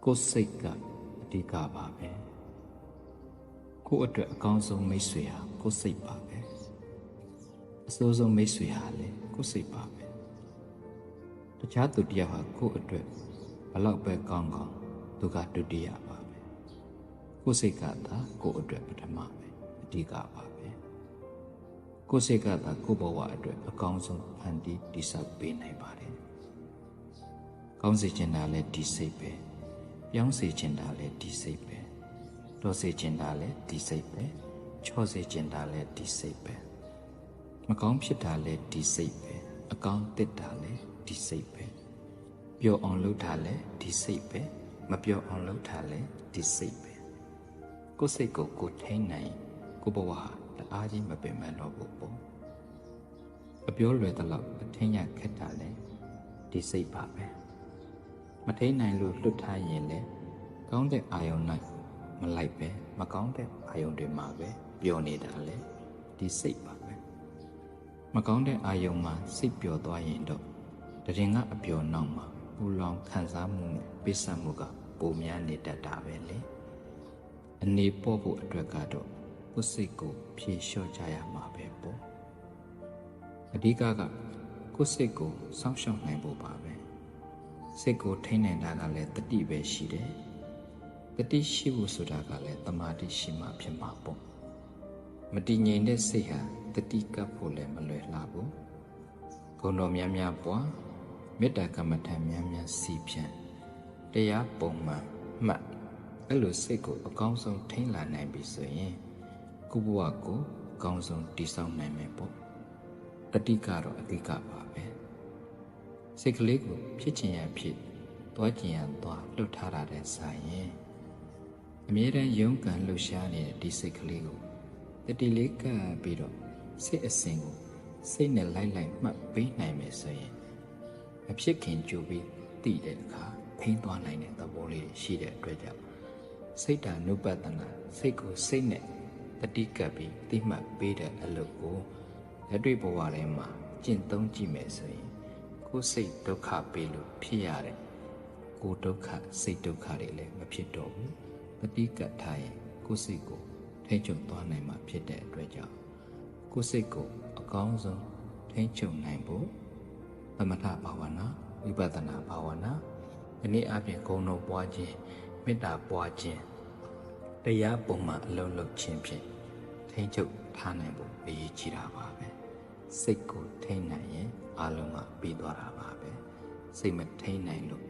ကိုယ်စိတ်ကအဓိကပါပဲကိုယ့်အတွက်အကောင်းဆုံးမိတ်ဆွေဟာကိုယ်စိတ်ပါပဲအဆိုးဆုံးမိတ်ဆွေဟာလည်းကိုယ်စိတ်ပါပဲတခြားသူတယောက်ဟာကိုယ့်အတွက်ဘလောက်ပဲကောင်းကောင်းသူကဒုတိယပါပဲကိုယ်စိတ်ကသာကိုယ့်အတွက်ပထမပဲအဓိကပါပဲကိုယ်စိတ်ကသာကိုယ့်ဘဝအတွက်အကောင်းဆုံးဖန်တီးတည်ဆောက်ပေးနိုင်ပါတယ်ကောင်းစေချင်တာလည်းဒီစိတ်ပဲပြောင်းစေချင်တာလည်းဒီစိတ်ပဲတော်စေချင်တာလည်းဒီစိတ်ပဲချော့စေချင်တာလည်းဒီစိတ်ပဲမကောင်းဖြစ်တာလည်းဒီစိတ်ပဲအကောင်းတစ်တာလည်းဒီစိတ်ပဲပျော်အောင်လုပ်တာလည်းဒီစိတ်ပဲမပျော်အောင်လုပ်တာလည်းဒီစိတ်ပဲကိုယ်စိတ်ကိုကိုယ်ထိန်းနိုင်ကိုယ်ဘဝဟာတအားကြီးမပင်ပန်းတော့ဘူးပေါ့အပြောလွယ်သလောက်အထင်ရခက်တာလည်းဒီစိတ်ပါပဲမထိန်းနိုင်လို့လွတ်ထားရင်လည်းကောင်းတဲ့အာယုံ၌မလိုက်ပဲမကောင်းတဲ့အာယုံတွေမှာပဲပျော်နေတာလေဒီစိတ်ပါပဲမကောင်းတဲ့အာယုံမှာစိတ်ပျော်သွားရင်တော့တရင်ကအပျော်နောက်မှာပူလောင်ခံစားမှုနဲ့ပိစမှုကပိုများနေတတ်တာပဲလေအနေပေါ်ဖို့အတွက်ကတော့ကိုယ်စိတ်ကိုဖြေလျှော့ကြရမှာပဲပေါ့အဓိကကိုယ်စိတ်ကိုစောင့်ရှောက်နိုင်ဖို့ပါပဲစိတ်ကိုထိန်းနိုင်တာကလည်းတတိပဲရှိတယ်တတိရှိဖို့ဆိုတာကလည်းတမာတိရှိမှဖြစ်မှာပေါ့မတည်ငြိမ်တဲ့စိတ်ဟာတတိကပ်ဖို့လည်းမလွယ်လှဘူးဂုဏ်တော်များများပွားမေတ္တာကမ္မထံများများစီဖြံတရားပုံမှန်မှတ်အဲ့လိုစိတ်ကိုအကောင်းဆုံးထိန်းလာနိုင်ပြီဆိုရင်ကိုယ့်ဘဝကိုအကောင်းဆုံးတည်ဆောက်နိုင်မယ်ပေါ့တတိကတော့အဓိကပါပဲစိတ်ကလေးကိုဖြစ်ချင်ရဖြစ်သွားချင်ရသွားလှုပ်ထားတာတဲ့ဆိုင်ရင်အမြဲတမ်းရုန်းကန်လှုပ်ရှားနေတဲ့ဒီစိတ်ကလေးကိုတတိလေးကပ်ပြီးတော့စိတ်အစဉ်ကိုစိတ်နဲ့လိုက်မှတ်ပေးနိုင်မယ်ဆိုရင်မဖြစ်ခင်ကြိုပြီးတည်တဲ့အခါထိန်းသွားနိုင်တဲ့သဘောလေးရှိတဲ့အတွက်ကြောင့်စိတ်ဓာတ်နုပတနာစိတ်ကိုစိတ်နဲ့တတိကပ်ပြီးသိမှတ်ပေးတဲ့အလုပ်ကိုလက်တွေ့ဘဝထဲမှာကျင့်သုံးကြည့်မယ်ဆိုရင်ကိုယ်စိတ်ဒုက္ခပေးလို့ဖြစ်ရတဲ့ကိုယ်ဒုက္ခစိတ်ဒုက္ခတွေလည်းမဖြစ်တော့ဘူးတတိကပ်ထားရင်ကိုယ်စိတ်ကိုထိန်းချုပ်သွားနိုင်မှာဖြစ်တဲ့အတွက်ကြောင့်ကိုယ်စိတ်ကိုအကောင်းဆုံးထိန်းချုပ်နိုင်ဖို့သမထဘာဝနာဝိပဿနာဘာဝနာဒီနေ့အပြင်ဂုဏ်တော်ပွားခြင်းမေတ္တာပွားခြင်းတရားပုံမှန်အလုံးလုံးခြင်းဖြင့်ထိန်းချုပ်ထားနိုင်ဖို့အရေးကြီးတာပါပဲစိတ်ကိုထိန်းနိုင်ရင်အလုံးကပြီးသွားတာပါပဲစိတ်မထိန်းနိုင်လို့